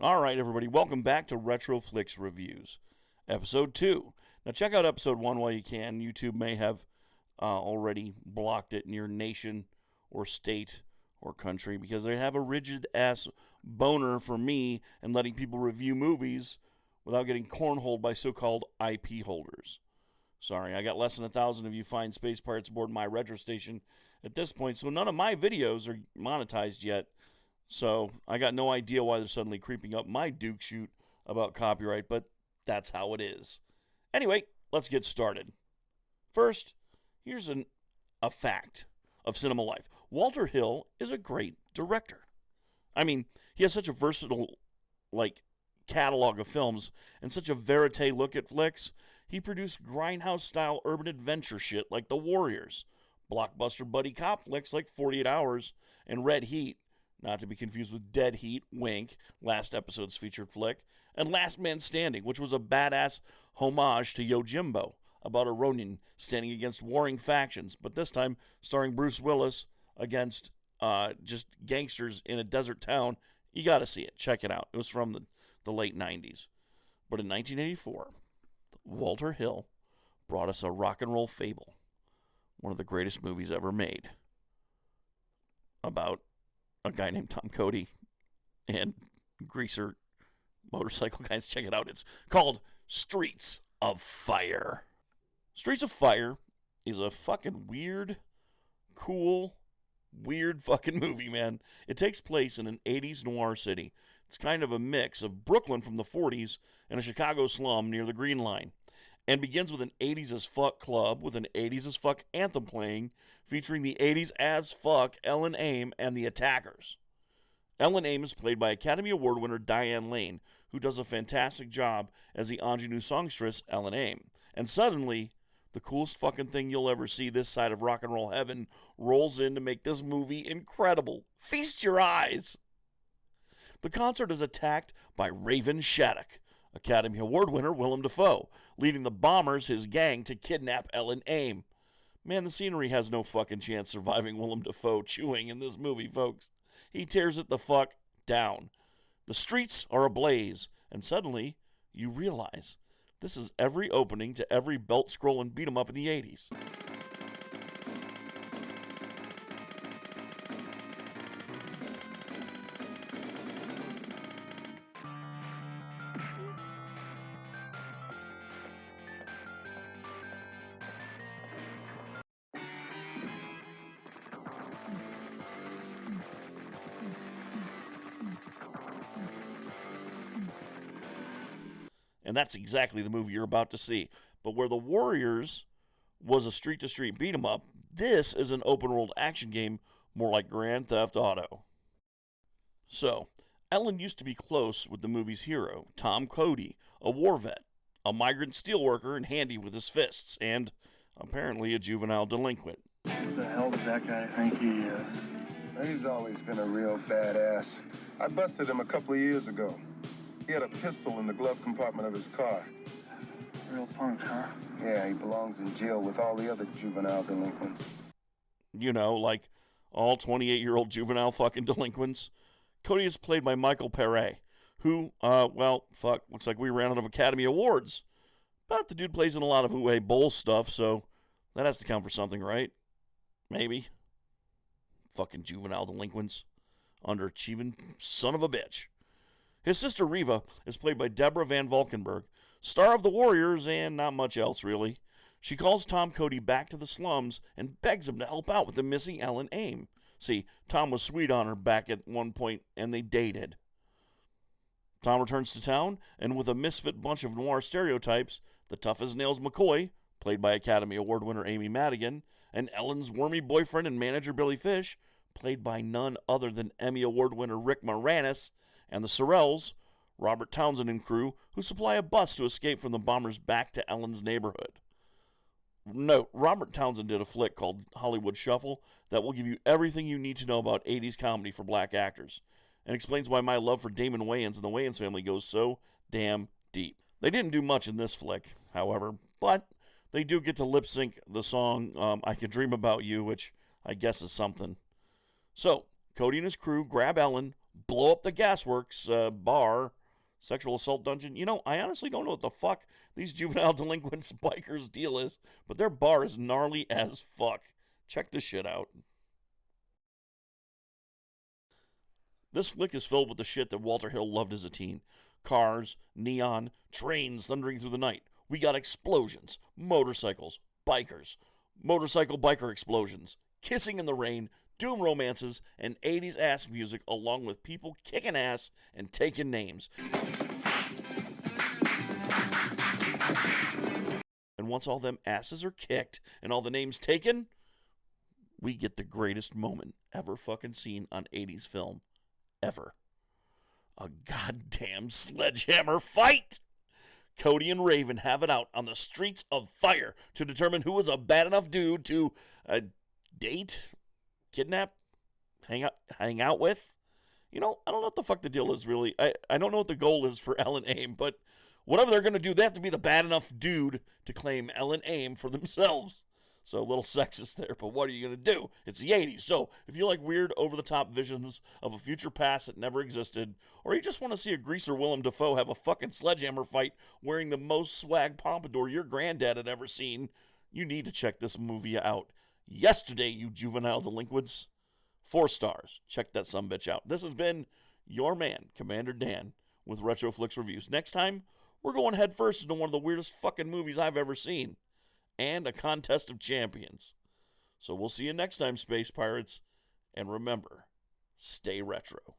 All right, everybody, welcome back to Retro Flix Reviews, Episode 2. Now, check out Episode 1 while you can. YouTube may have already blocked it in your nation or state or country because they have a rigid-ass boner for me and letting people review movies without getting cornholed by so-called IP holders. Sorry, I got less than 1,000 of you fine space pirates aboard my retro station at this point, so none of my videos are monetized yet. So I got no idea why they're suddenly creeping up my Duke shoot about copyright, but that's how it is. Anyway, let's get started. First, here's a fact of cinema life. Walter Hill is a great director. I mean, he has such a versatile, catalog of films and such a verite look at flicks. He produced grindhouse-style urban adventure shit like The Warriors, blockbuster buddy cop flicks like 48 Hours and Red Heat, not to be confused with Dead Heat, wink, last episode's featured flick, and Last Man Standing, which was a badass homage to Yojimbo, about a Ronin standing against warring factions, but this time starring Bruce Willis against just gangsters in a desert town. You gotta see it. Check it out. It was from the late 90s. But in 1984, Walter Hill brought us a rock and roll fable, one of the greatest movies ever made, about a guy named Tom Cody and greaser motorcycle guys. Check it out. It's called Streets of Fire. Streets of Fire is a fucking weird fucking movie, man. It takes place in an 80s noir city. It's kind of a mix of Brooklyn from the 40s and a Chicago slum near the Green Line. And begins with an 80s as fuck club with an 80s as fuck anthem playing, featuring the 80s as fuck Ellen Aim and the Attackers. Ellen Aim is played by Academy Award winner Diane Lane, who does a fantastic job as the ingenue songstress Ellen Aim. And suddenly, the coolest fucking thing you'll ever see this side of rock and roll heaven rolls in to make this movie incredible. Feast your eyes! The concert is attacked by Raven Shattuck, Academy Award winner Willem Dafoe, leading the Bombers, his gang, to kidnap Ellen Aim. Man, the scenery has no fucking chance surviving Willem Dafoe chewing in this movie, folks. He tears it the fuck down. The streets are ablaze, and suddenly, you realize this is every opening to every belt scroll and beat 'em up in the 80s. And that's exactly the movie you're about to see. But where The Warriors was a street-to-street beat-em-up, this is an open-world action game more like Grand Theft Auto. So, Ellen used to be close with the movie's hero, Tom Cody, a war vet, a migrant steelworker and handy with his fists, and apparently a juvenile delinquent. Who the hell does that guy think he is? He's always been a real badass. I busted him a couple of years ago. He had a pistol in the glove compartment of his car. Real punk, huh? Yeah, he belongs in jail with all the other juvenile delinquents. You know, like all 28-year-old juvenile fucking delinquents. Cody is played by Michael Pere, who, looks like we ran out of Academy Awards. But the dude plays in a lot of Uwe Boll stuff, so that has to count for something, right? Maybe. Fucking juvenile delinquents. Underachieving son of a bitch. His sister Reva is played by Deborah Van Valkenburg, star of The Warriors and not much else, really. She calls Tom Cody back to the slums and begs him to help out with the missing Ellen Aim. See, Tom was sweet on her back at one point, and they dated. Tom returns to town, and with a misfit bunch of noir stereotypes, the tough-as-nails McCoy, played by Academy Award winner Amy Madigan, and Ellen's wormy boyfriend and manager Billy Fish, played by none other than Emmy Award winner Rick Moranis, and the Sorrells, Robert Townsend and crew, who supply a bus to escape from the bombers back to Ellen's neighborhood. Note, Robert Townsend did a flick called Hollywood Shuffle that will give you everything you need to know about 80s comedy for black actors, and explains why my love for Damon Wayans and the Wayans family goes so damn deep. They didn't do much in this flick, however, but they do get to lip-sync the song I Can Dream About You, which I guess is something. So, Cody and his crew grab Ellen, blow up the gasworks bar, sexual assault dungeon. You know, I honestly don't know what the fuck these juvenile delinquents bikers deal is, but their bar is gnarly as fuck. Check this shit out. This flick is filled with the shit that Walter Hill loved as a teen. Cars, neon, trains thundering through the night. We got explosions, motorcycles, bikers, motorcycle biker explosions, kissing in the rain, doom romances, and 80s ass music, along with people kicking ass and taking names. And once all them asses are kicked and all the names taken, we get the greatest moment ever fucking seen on 80s film. Ever. A goddamn sledgehammer fight! Cody and Raven have it out on the streets of fire to determine who is a bad enough dude to date, kidnap, hang out with. You know, I don't know what the fuck the deal is, really. I don't know what the goal is for Ellen Aim, but whatever they're going to do, they have to be the bad enough dude to claim Ellen Aim for themselves. So a little sexist there, but what are you going to do? It's the 80s. So if you like weird, over-the-top visions of a future past that never existed, or you just want to see a greaser Willem Dafoe have a fucking sledgehammer fight wearing the most swag pompadour your granddad had ever seen, you need to check this movie out. Yesterday, you juvenile delinquents. 4 stars. Check that sumbitch out. This has been your man, Commander Dan, with Retro Flix Reviews. Next time, we're going head first into one of the weirdest fucking movies I've ever seen. And a contest of champions. So we'll see you next time, Space Pirates. And remember, stay retro.